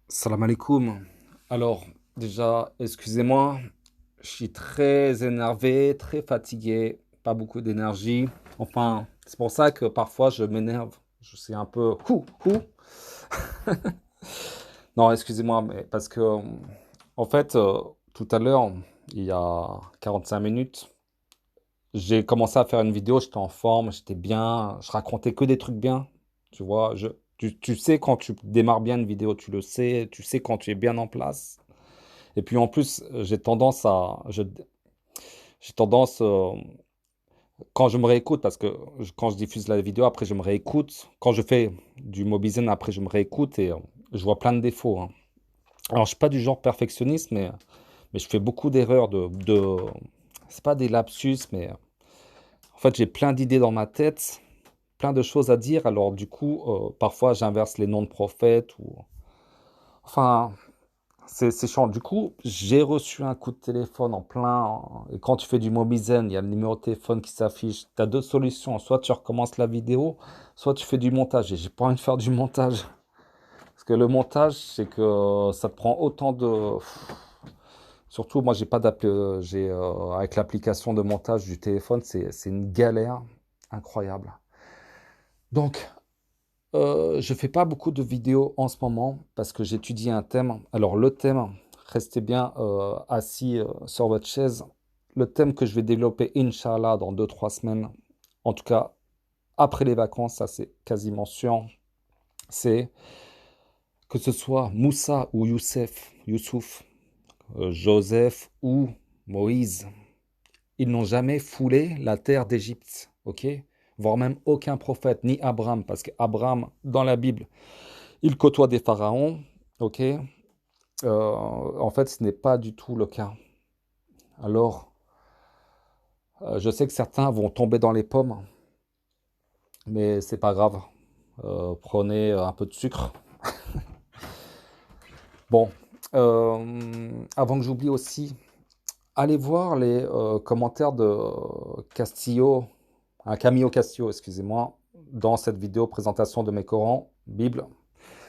Salam alaikum. Alors, déjà, excusez-moi, je suis très énervé, très fatigué, pas beaucoup d'énergie. Enfin, c'est pour ça que parfois je m'énerve. Je suis un peu hou. Non, excusez-moi, mais parce que, en fait, tout à l'heure, il y a 45 minutes, j'ai commencé à faire une vidéo, j'étais en forme, j'étais bien, je racontais que des trucs bien. Tu vois, tu sais quand tu démarres bien une vidéo, tu sais quand tu es bien en place. Et puis en plus, j'ai tendance, quand je me réécoute, parce que quand je diffuse la vidéo, après je me réécoute. Quand je fais du Mobizen, après je me réécoute et je vois plein de défauts, hein. Alors je suis pas du genre perfectionniste, mais je fais beaucoup d'erreurs, c'est pas des lapsus, mais en fait j'ai plein d'idées dans ma tête, plein de choses à dire. Alors du coup, parfois j'inverse les noms de prophètes ou, enfin, c'est chiant. Du coup, j'ai reçu un coup de téléphone en plein. Et quand tu fais du Mobizen, il y a le numéro de téléphone qui s'affiche. Tu as deux solutions. Soit tu recommences la vidéo, soit tu fais du montage. Et j'ai pas envie de faire du montage. Parce que le montage, c'est que ça te prend autant de. Surtout, moi, j'ai pas d'appli. Avec l'application de montage du téléphone, c'est une galère incroyable. Donc, je fais pas beaucoup de vidéos en ce moment parce que j'étudie un thème. Alors le thème, restez bien assis sur votre chaise. Le thème que je vais développer, Inch'Allah, dans deux-trois semaines, en tout cas après les vacances, ça c'est quasiment sûr, c'est que ce soit Moussa ou Youssouf, Joseph ou Moïse, ils n'ont jamais foulé la terre d'Égypte, ok? Voire même aucun prophète, ni Abraham, parce qu'Abraham, dans la Bible, il côtoie des pharaons, ok? En fait, ce n'est pas du tout le cas. Alors, je sais que certains vont tomber dans les pommes, mais c'est pas grave. Prenez un peu de sucre. Bon, avant que j'oublie aussi, allez voir les commentaires de Castillo, Camillo Castillo, excusez-moi, dans cette vidéo présentation de mes Corans, Bible.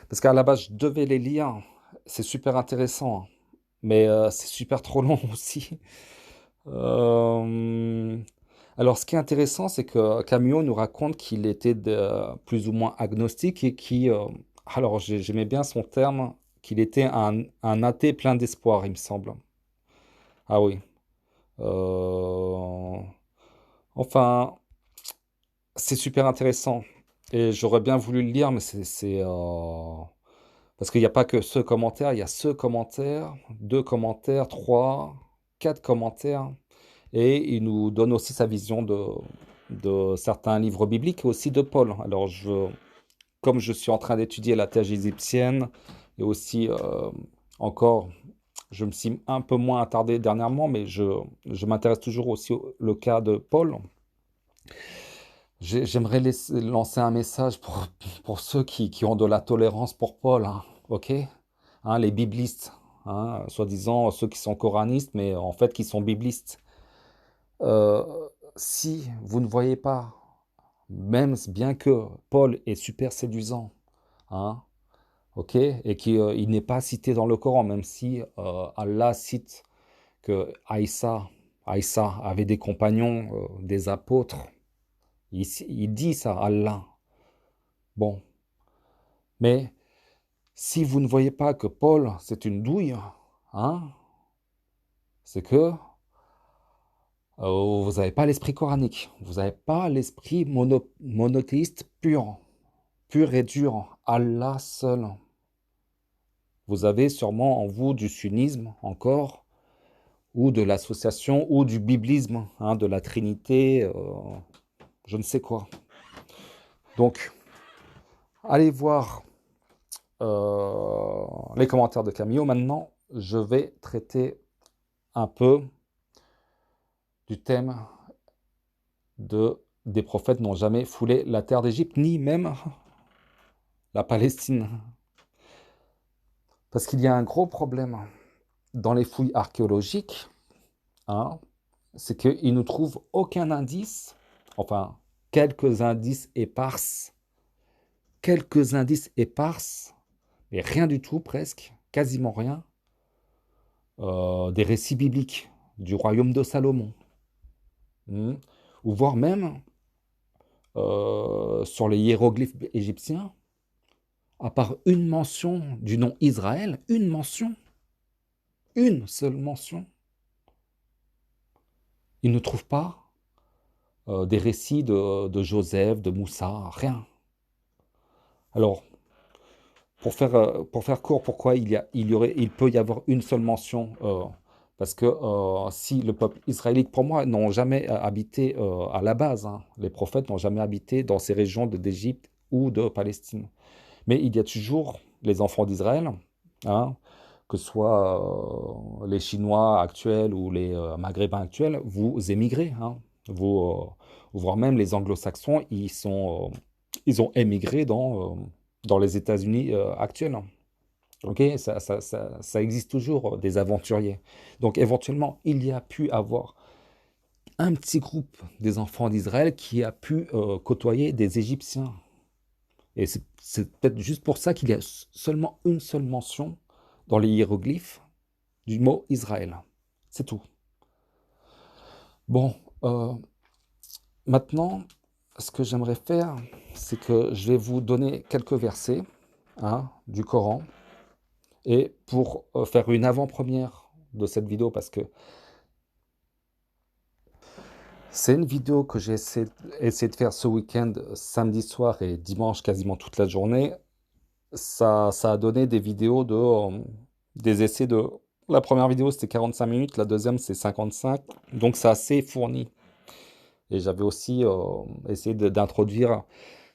Parce qu'à la base, je devais les lire. C'est super intéressant, hein. Mais c'est super trop long aussi. Euh, Alors, ce qui est intéressant, c'est que Camus nous raconte qu'il était plus ou moins agnostique et alors j'aimais bien son terme, qu'il était un athée plein d'espoir, il me semble. Ah oui. Euh, Enfin, c'est super intéressant. Et j'aurais bien voulu le lire, mais parce qu'il n'y a pas que ce commentaire, il y a ce commentaire, deux commentaires, trois, quatre commentaires. Et il nous donne aussi sa vision de certains livres bibliques et aussi de Paul. Alors, comme je suis en train d'étudier la thèse égyptienne et aussi encore, je me suis un peu moins attardé dernièrement, mais je m'intéresse toujours aussi au cas de Paul. J'aimerais lancer un message pour ceux qui ont de la tolérance pour Paul, hein, ok? Hein, les biblistes, hein, soi-disant ceux qui sont coranistes, mais en fait qui sont biblistes. Euh, Si vous ne voyez pas, même bien que Paul est super séduisant, hein, ok, et qu'il n'est pas cité dans le Coran, même si Allah cite que Aïssa avait des compagnons, des apôtres, il dit ça, Allah. Bon, mais si vous ne voyez pas que Paul, c'est une douille, hein, c'est que vous n'avez pas l'esprit coranique, vous n'avez pas l'esprit monothéiste pur et dur, Allah seul. Vous avez sûrement en vous du sunnisme encore, ou de l'association, ou du biblisme, hein, de la Trinité, je ne sais quoi. Donc, allez voir les commentaires de Camille. Maintenant, je vais traiter un peu du thème des prophètes n'ont jamais foulé la terre d'Égypte, ni même la Palestine. Parce qu'il y a un gros problème dans les fouilles archéologiques, hein, c'est qu'ils ne trouvent aucun indice, enfin, quelques indices épars, mais rien du tout presque, quasiment rien, des récits bibliques du royaume de Salomon, hmm, ou voire même sur les hiéroglyphes égyptiens, à part une mention du nom Israël, une seule mention, ils ne trouvent pas des récits de Joseph, de Moussa, rien. Alors, pour faire court, pourquoi il peut y avoir une seule mention parce que si le peuple israélite, pour moi, n'ont jamais habité à la base, hein, les prophètes n'ont jamais habité dans ces régions d'Égypte ou de Palestine. Mais il y a toujours les enfants d'Israël, hein, que ce soit les Chinois actuels ou les Maghrébins actuels, vous émigrez, hein, voire même les Anglo-Saxons, ils ont émigré dans les États-Unis actuels. Ok, ça existe toujours, des aventuriers. Donc éventuellement, il y a pu avoir un petit groupe des enfants d'Israël qui a pu côtoyer des Égyptiens. Et c'est peut-être juste pour ça qu'il y a seulement une seule mention dans les hiéroglyphes du mot Israël. C'est tout. Bon, maintenant, ce que j'aimerais faire, c'est que je vais vous donner quelques versets, hein, du Coran, et pour faire une avant-première de cette vidéo, parce que c'est une vidéo que j'ai essayé de faire ce week-end, samedi soir et dimanche, quasiment toute la journée. Ça a donné des vidéos des essais de... La première vidéo, c'était 45 minutes, la deuxième, c'est 55. Donc, c'est assez fourni. Et j'avais aussi essayé d'introduire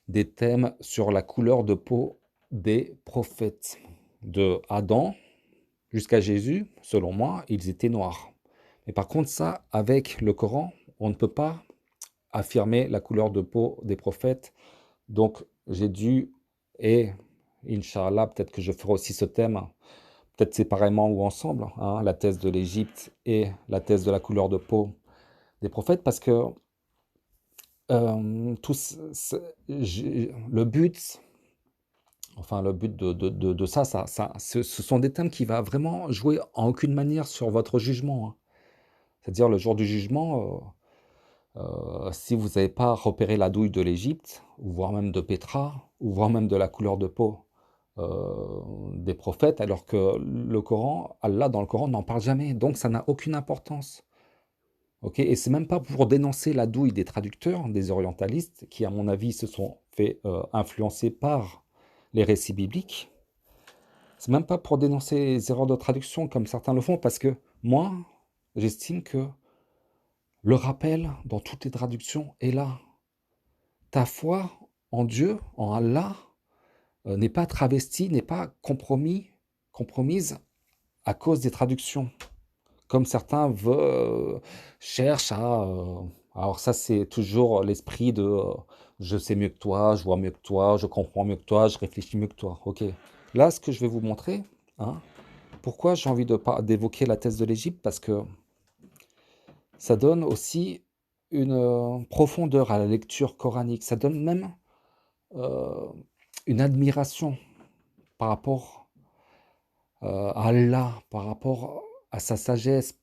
des thèmes sur la couleur de peau des prophètes. De Adam jusqu'à Jésus, selon moi, ils étaient noirs. Mais par contre, ça, avec le Coran, on ne peut pas affirmer la couleur de peau des prophètes. Donc, j'ai dû, et Inch'Allah, peut-être que je ferai aussi ce thème, peut-être séparément ou ensemble, hein, la thèse de l'Égypte et la thèse de la couleur de peau des prophètes, parce que le but, enfin le but de ce sont des thèmes qui va vraiment jouer en aucune manière sur votre jugement, hein. C'est-à-dire le jour du jugement, si vous n'avez pas repéré la douille de l'Égypte, ou voire même de Pétra, ou voire même de la couleur de peau des prophètes, alors que le Coran, Allah dans le Coran n'en parle jamais, donc ça n'a aucune importance. Ok, et c'est même pas pour dénoncer la douille des traducteurs, des orientalistes, qui à mon avis se sont fait influencer par les récits bibliques. C'est même pas pour dénoncer les erreurs de traduction comme certains le font, parce que moi, j'estime que le rappel dans toutes les traductions est là. Ta foi en Dieu, en Allah, n'est pas travestie, n'est pas compromise à cause des traductions. Comme certains cherchent à... alors ça, c'est toujours l'esprit de je sais mieux que toi, je vois mieux que toi, je comprends mieux que toi, je réfléchis mieux que toi. Ok. Là, ce que je vais vous montrer, hein, pourquoi j'ai envie d'évoquer la thèse de l'Égypte, parce que ça donne aussi une profondeur à la lecture coranique. Ça donne même euh, une admiration par rapport à Allah, par rapport à sa sagesse,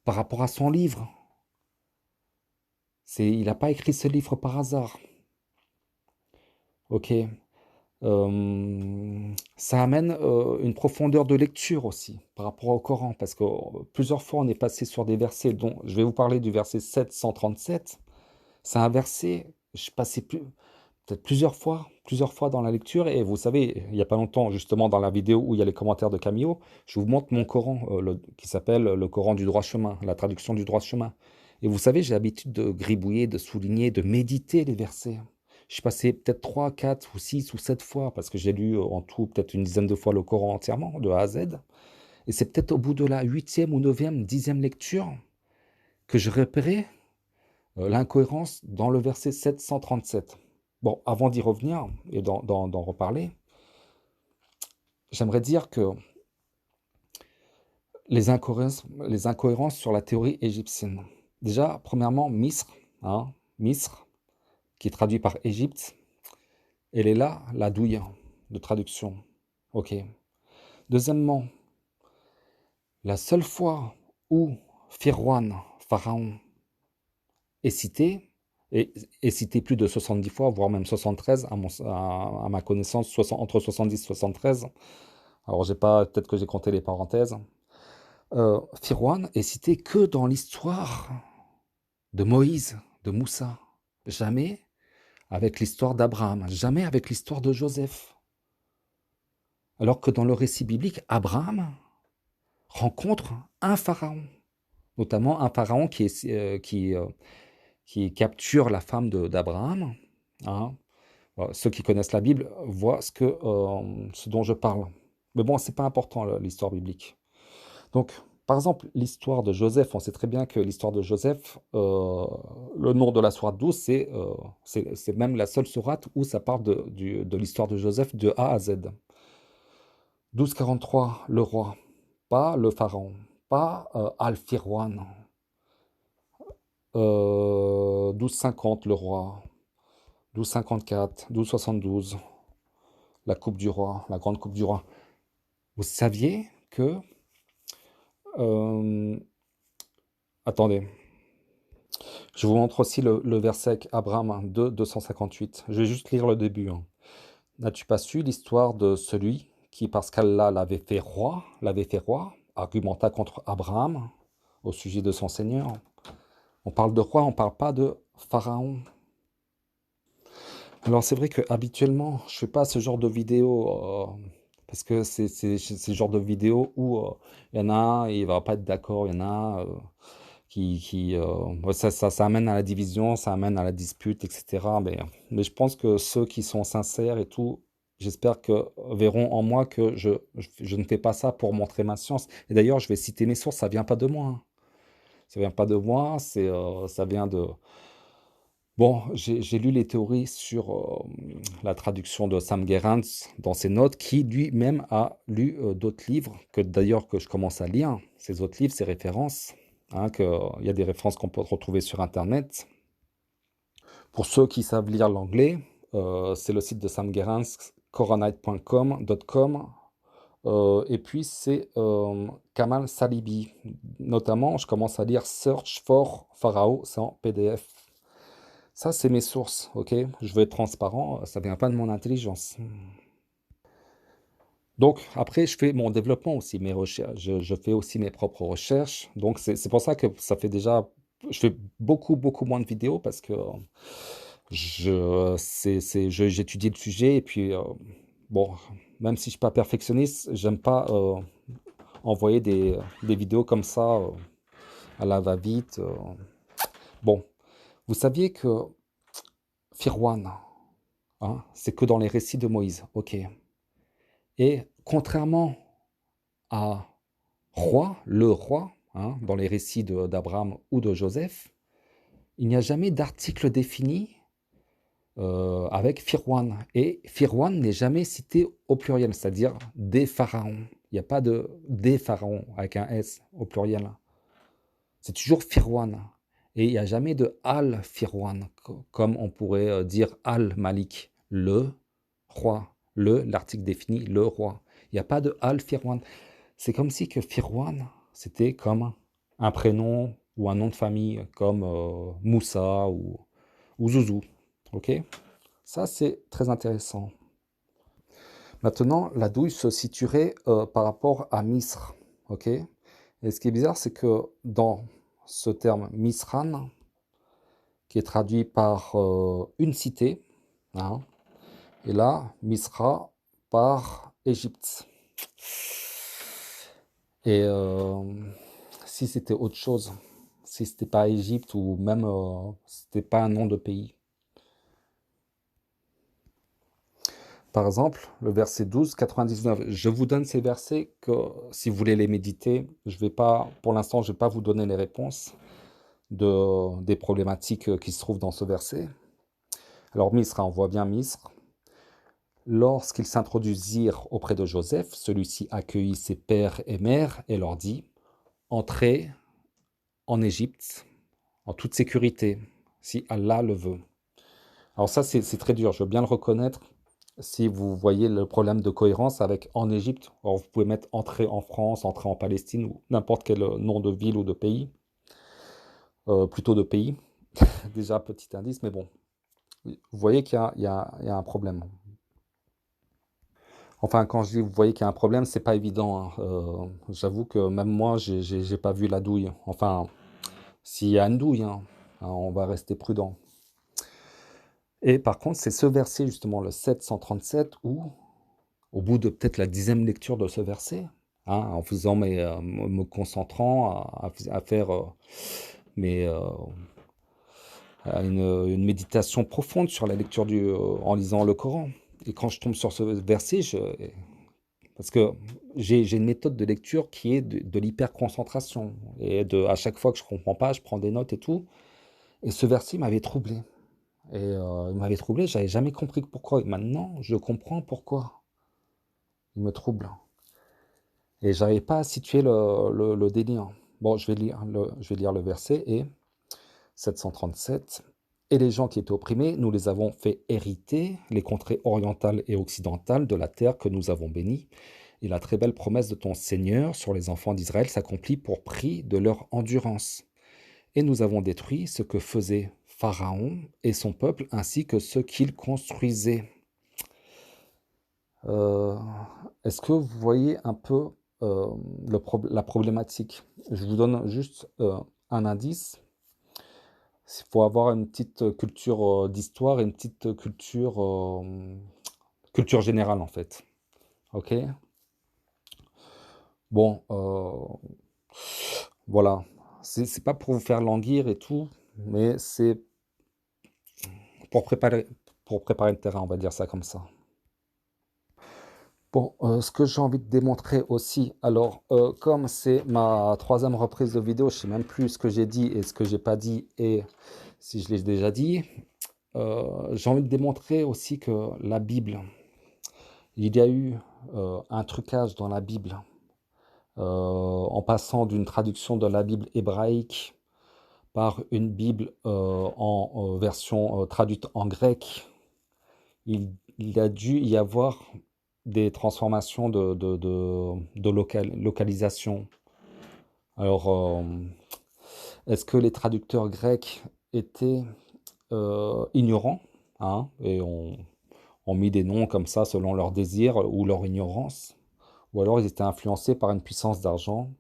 par rapport à son livre. Il n'a pas écrit ce livre par hasard. Ok. Ça amène une profondeur de lecture aussi par rapport au Coran, parce que plusieurs fois on est passé sur des versets dont je vais vous parler du verset 737. C'est un verset, je passais peut-être plusieurs fois dans la lecture, et vous savez, il n'y a pas longtemps, justement dans la vidéo où il y a les commentaires de Camillo, je vous montre mon Coran qui s'appelle le Coran du droit chemin, la traduction du droit chemin. Et vous savez, j'ai l'habitude de gribouiller, de souligner, de méditer les versets. Je suis passé peut-être 3, 4 ou 6 ou 7 fois, parce que j'ai lu en tout peut-être une dizaine de fois le Coran entièrement, de A à Z. Et c'est peut-être au bout de la 8e ou 9e, 10e lecture que je repérais l'incohérence dans le verset 737. Bon, avant d'y revenir et d'en reparler, j'aimerais dire que les incohérences sur la théorie égyptienne. Déjà, premièrement, Misr, hein, Misr, qui est traduit par Égypte, elle est là, la douille de traduction. ok. Deuxièmement, la seule fois où Firwan, Pharaon, est cité, et est cité plus de 70 fois, voire même 73, à ma connaissance, entre 70 et 73. Alors, j'ai pas, peut-être que j'ai compté les parenthèses. Firwan est cité que dans l'histoire de Moïse, de Moussa. Jamais avec l'histoire d'Abraham, jamais avec l'histoire de Joseph. Alors que dans le récit biblique, Abraham rencontre un pharaon, notamment un pharaon qui capture la femme d'Abraham. Hein. Ceux qui connaissent la Bible voient ce dont je parle. Mais bon, c'est pas important l'histoire biblique. Donc, par exemple, l'histoire de Joseph, on sait très bien que l'histoire de Joseph, le nom de la sourate 12, c'est même la seule sourate où ça parle de l'histoire de Joseph de A à Z. 1243, le roi, pas le pharaon, pas Al-Firwan. 1250, le roi. 1254, 1272, la coupe du roi, la grande coupe du roi. Vous saviez que... attendez, je vous montre aussi le verset avec Abraham 2, 258. Je vais juste lire le début. Hein. N'as-tu pas su l'histoire de celui qui, parce qu'Allah l'avait fait roi, argumenta contre Abraham au sujet de son Seigneur? On parle de roi, on ne parle pas de pharaon. Alors c'est vrai que habituellement, je fais pas ce genre de vidéo parce que c'est le genre de vidéo où il y en a un, il va pas être d'accord, il y en a un ouais, ça amène à la division, ça amène à la dispute, etc. Mais je pense que ceux qui sont sincères et tout, j'espère que verront en moi que je ne fais pas ça pour montrer ma science. Et d'ailleurs, je vais citer mes sources, ça vient pas de moi. Hein. Ça vient pas de moi, ça vient de... Bon, j'ai lu les théories sur la traduction de Sam Gerrans dans ses notes, qui lui-même a lu d'autres livres, que d'ailleurs que je commence à lire, ces autres livres, ces références, hein, il y a des références qu'on peut retrouver sur Internet. Pour ceux qui savent lire l'anglais, c'est le site de Sam Gerrans, coronite.com, et puis c'est Kamal Salibi. Notamment, je commence à lire Search for Pharaoh, c'est en PDF. Ça, c'est mes sources, ok? Je veux être transparent, ça vient pas de mon intelligence. Donc, après, je fais mon développement aussi, mes recherches. Je fais aussi mes propres recherches. Donc, c'est pour ça que ça fait déjà... Je fais beaucoup, beaucoup moins de vidéos parce que j'étudie le sujet. Et puis, bon, même si je suis pas perfectionniste, j'aime pas envoyer des vidéos comme ça à la va-vite. Bon, vous saviez que Firwan, hein, c'est que dans les récits de Moïse, ok. Et contrairement à le roi, hein, dans les récits d'Abraham ou de Joseph, il n'y a jamais d'article défini avec Firwan. Et Firwan n'est jamais cité au pluriel, c'est-à-dire des pharaons. Il n'y a pas de des pharaons avec un S au pluriel. C'est toujours Firwan. Et il n'y a jamais de Al-Firwan, comme on pourrait dire Al-Malik, le roi. L'article définit le roi. Il n'y a pas de Al-Firwan. C'est comme si que Firwan, c'était comme un prénom ou un nom de famille, comme Moussa ou Zouzou. Ok? Ça, c'est très intéressant. Maintenant, la douille se situerait par rapport à Misr. Ok? Et ce qui est bizarre, c'est que dans ce terme Misran, qui est traduit par une cité, hein, et là, Misra par Égypte. Et si c'était autre chose, si c'était pas Égypte ou même c'était pas un nom de pays. Par exemple, le verset 12, 99. Je vous donne ces versets que si vous voulez les méditer, je vais pas, pour l'instant, je vais pas vous donner les réponses des problématiques qui se trouvent dans ce verset. Alors Misra, on voit bien Misre. Lorsqu'ils s'introduisirent auprès de Joseph, celui-ci accueillit ses pères et mères et leur dit, entrez en Égypte en toute sécurité, si Allah le veut. Alors ça, c'est très dur, je veux bien le reconnaître. Si vous voyez le problème de cohérence avec en Égypte, alors vous pouvez mettre entrée en France, entrée en Palestine ou n'importe quel nom de ville ou de pays, plutôt de pays. Déjà, petit indice, mais bon, vous voyez qu'il y a un problème. Enfin, quand je dis vous voyez qu'il y a un problème, c'est pas évident, hein. J'avoue que même moi, j'ai pas vu la douille. Enfin, s'il y a une douille, hein, on va rester prudent. Et par contre, c'est ce verset, justement, le 737, où, au bout de peut-être la 10e lecture de ce verset, hein, en faisant me concentrant à faire mes, à une méditation profonde sur la lecture en lisant le Coran. Et quand je tombe sur ce verset, parce que j'ai une méthode de lecture qui est de l'hyperconcentration. Et à chaque fois que je comprends pas, je prends des notes et tout. Et ce verset m'avait troublé. Et il m'avait troublé, j'avais jamais compris pourquoi. Et maintenant, je comprends pourquoi il me trouble. Et j'arrivais pas à situer le délire. Bon, je vais lire le verset et 737. Et les gens qui étaient opprimés, nous les avons fait hériter les contrées orientales et occidentales de la terre que nous avons bénie. Et la très belle promesse de ton Seigneur sur les enfants d'Israël s'accomplit pour prix de leur endurance. Et nous avons détruit ce que faisait Pharaon et son peuple, ainsi que ce qu'il construisait. Euh, Est-ce que vous voyez un peu la problématique? Je vous donne juste un indice. Il faut avoir une petite culture d'histoire et une petite culture générale en fait. Ok? Bon, voilà. C'est pas pour vous faire languir et tout, mais c'est pour préparer, pour préparer le terrain, on va dire ça comme ça. Bon, ce que j'ai envie de démontrer aussi, alors, comme c'est ma troisième reprise de vidéo, je sais même plus ce que j'ai dit et ce que j'ai pas dit et si je l'ai déjà dit. J'ai envie de démontrer aussi que la Bible, il y a eu un trucage dans la Bible, en passant d'une traduction de la Bible hébraïque par une Bible en version traduite en grec. Il a dû y avoir des transformations de localisation. Alors, est-ce que les traducteurs grecs étaient ignorants, hein, et ont mis des noms comme ça selon leur désir ou leur ignorance, ou alors ils étaient influencés par une puissance d'argent.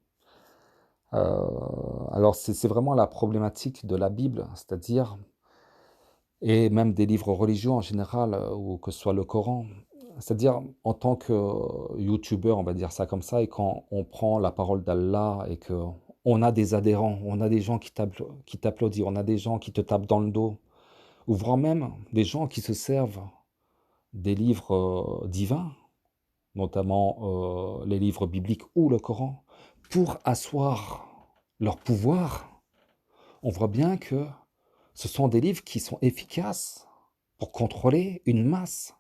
Alors c'est vraiment la problématique de la Bible, c'est-à-dire, et même des livres religieux en général, ou que ce soit le Coran, c'est-à-dire en tant que youtubeur, on va dire ça comme ça, et quand on prend la parole d'Allah et que on a des adhérents, on a des gens qui t'applaudissent, on a des gens qui te tapent dans le dos, ou voire même des gens qui se servent des livres divins, notamment les livres bibliques ou le Coran, pour asseoir leur pouvoir. On voit bien que ce sont des livres qui sont efficaces pour contrôler une masse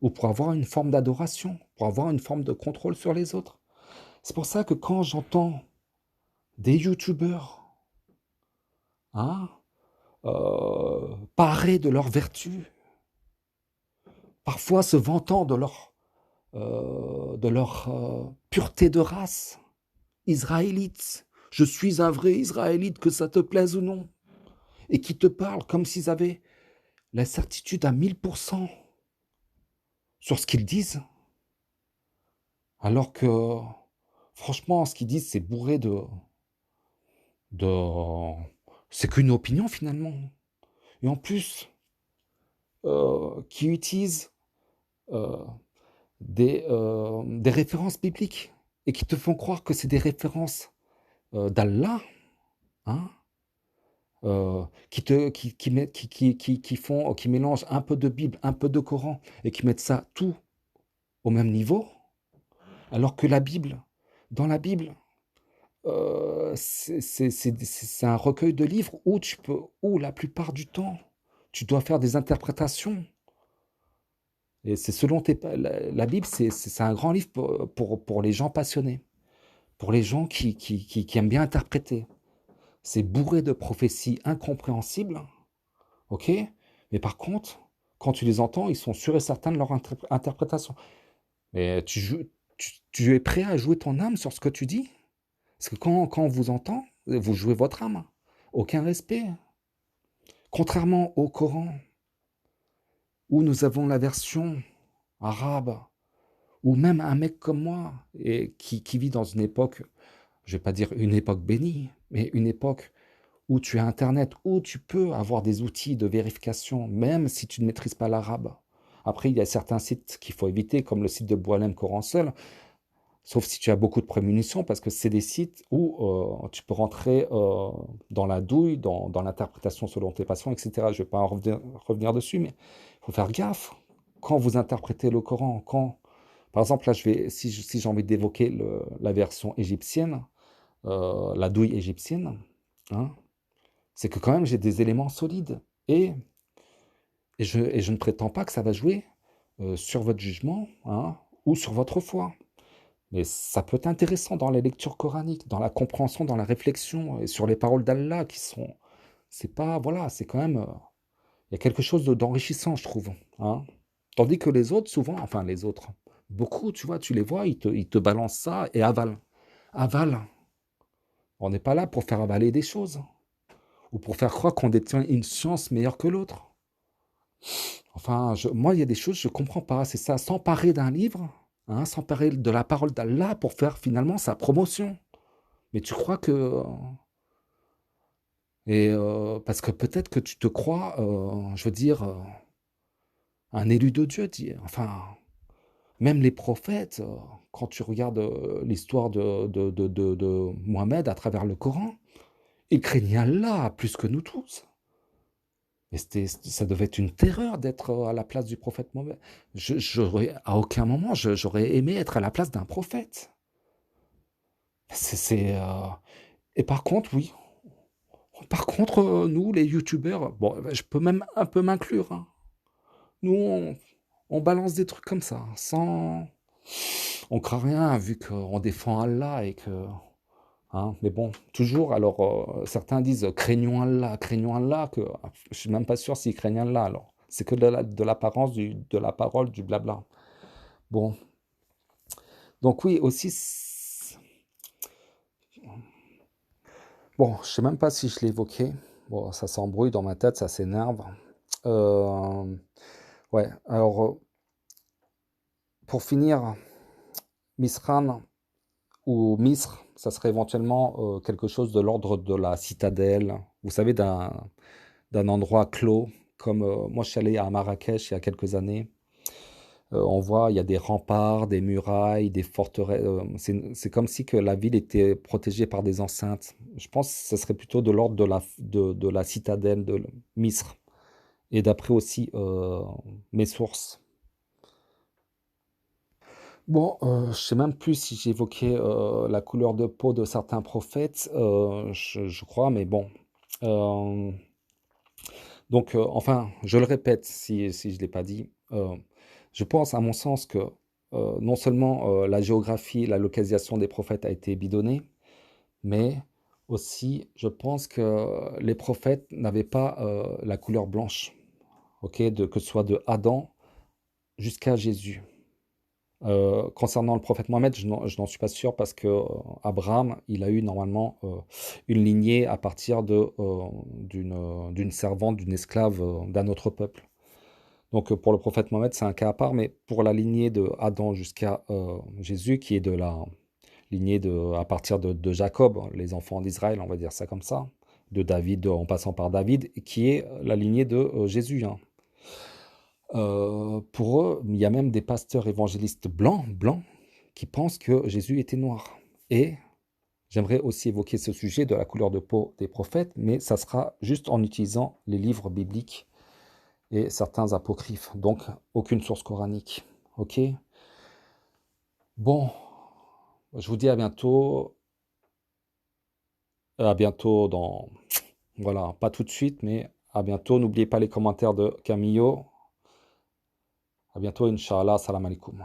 ou pour avoir une forme d'adoration, pour avoir une forme de contrôle sur les autres. C'est pour ça que quand j'entends des youtubeurs, hein, parler de leur vertu, parfois se vantant de leur pureté de race, israélite, je suis un vrai israélite, que ça te plaise ou non, et qui te parlent comme s'ils avaient la certitude à 1000% sur ce qu'ils disent, alors que franchement, ce qu'ils disent, c'est bourré de... C'est qu'une opinion finalement. Et en plus, qui utilisent euh, des références bibliques et qui te font croire que c'est des références d'Allah, hein, qui mélangent un peu de Bible, un peu de Coran et qui mettent ça tout au même niveau, alors que la Bible, dans la Bible, c'est un recueil de livres où la plupart du temps, tu dois faire des interprétations. Et c'est selon la Bible, c'est un grand livre pour les gens passionnés, pour les gens qui aiment bien interpréter. C'est bourré de prophéties incompréhensibles, ok? Mais par contre, Quand tu les entends, ils sont sûrs et certains de leur interprétation. Mais tu es prêt à jouer ton âme sur ce que tu dis? Parce que quand on vous entend, vous jouez votre âme. Aucun respect. Contrairement au Coran, où nous avons la version arabe, ou même un mec comme moi, et qui vit dans une époque, je vais pas dire une époque bénie, mais une époque où tu as Internet, où tu peux avoir des outils de vérification, même si tu ne maîtrises pas l'arabe. Après, il y a certains sites qu'il faut éviter, comme le site de Boualem Coran Seul, sauf si tu as beaucoup de prémunitions, parce que c'est des sites où tu peux rentrer dans la douille, dans l'interprétation selon tes passions, etc. Je ne vais pas en revenir dessus, mais il faut faire gaffe. Quand vous interprétez le Coran, par exemple, là, si j'ai envie d'évoquer la version égyptienne, la douille égyptienne, hein, c'est que quand même j'ai des éléments solides. Et je ne prétends pas que ça va jouer sur votre jugement, hein, ou sur votre foi. Mais ça peut être intéressant dans les lectures coraniques, dans la compréhension, dans la réflexion, et sur les paroles d'Allah qui sont. C'est pas. Voilà, c'est quand même. Il y a quelque chose d'enrichissant, je trouve. Hein. Tandis que les autres, souvent, enfin les autres, beaucoup, tu vois, tu les vois, ils te balancent ça et avalent. Avalent. On n'est pas là pour faire avaler des choses, ou pour faire croire qu'on détient une science meilleure que l'autre. Enfin, moi, il y a des choses, je ne comprends pas. C'est ça, s'emparer d'un livre, hein, s'emparer de la parole d'Allah pour faire finalement sa promotion. Mais tu crois que. Parce que peut-être que tu te crois, je veux dire, un élu de Dieu. Enfin, même les prophètes, quand tu regardes l'histoire de Mohammed à travers le Coran, ils craignaient Allah plus que nous tous. Et ça devait être une terreur d'être à la place du prophète Mohammed. À aucun moment, j'aurais aimé être à la place d'un prophète. Et par contre, oui. Par contre, nous, les youtubeurs, bon, je peux même un peu m'inclure. Hein. Nous, on balance des trucs comme ça, sans. On craint rien, vu qu'on défend Allah et que. Hein, mais bon, toujours, alors certains disent craignons Allah, que je suis même pas sûr s'ils craignent Allah, alors. C'est que de l'apparence, de la parole, du blabla. Bon, donc oui, aussi, bon, je sais même pas si je l'ai évoqué. Bon, ça s'embrouille dans ma tête, ça s'énerve. Euh, ouais, alors, pour finir, Misran ou Misr, ça serait éventuellement quelque chose de l'ordre de la citadelle, vous savez, d'un endroit clos, comme moi je suis allé à Marrakech il y a quelques années. On voit, il y a des remparts, des murailles, des forteresses. C'est comme si que la ville était protégée par des enceintes. Je pense que ce serait plutôt de l'ordre de la citadelle de Misr. Et d'après aussi mes sources. Bon, je sais même plus si j'ai évoqué la couleur de peau de certains prophètes, je crois, mais bon. Euh, donc, enfin, je le répète si je ne l'ai pas dit. Je pense, à mon sens, que non seulement la géographie, la localisation des prophètes a été bidonnée, mais aussi, je pense que les prophètes n'avaient pas la couleur blanche, ok, que ce soit de Adam jusqu'à Jésus. Concernant le prophète Mohammed, je n'en suis pas sûr parce que Abraham, il a eu normalement une lignée à partir d'une servante, d'une esclave d'un autre peuple. Donc pour le prophète Mohammed, c'est un cas à part, mais pour la lignée de Adam jusqu'à Jésus, qui est de la lignée à partir de Jacob, les enfants d'Israël, on va dire ça comme ça, de David en passant par David, qui est la lignée de Jésus. Hein. Pour eux, il y a même des pasteurs évangélistes blancs, qui pensent que Jésus était noir. Et j'aimerais aussi évoquer ce sujet de la couleur de peau des prophètes, mais ça sera juste en utilisant les livres bibliques et certains apocryphes, donc aucune source coranique. Ok? Bon, je vous dis à bientôt dans, voilà, pas tout de suite, mais à bientôt. N'oubliez pas les commentaires de Camillo. À bientôt, Inch'Allah, salam alaikum.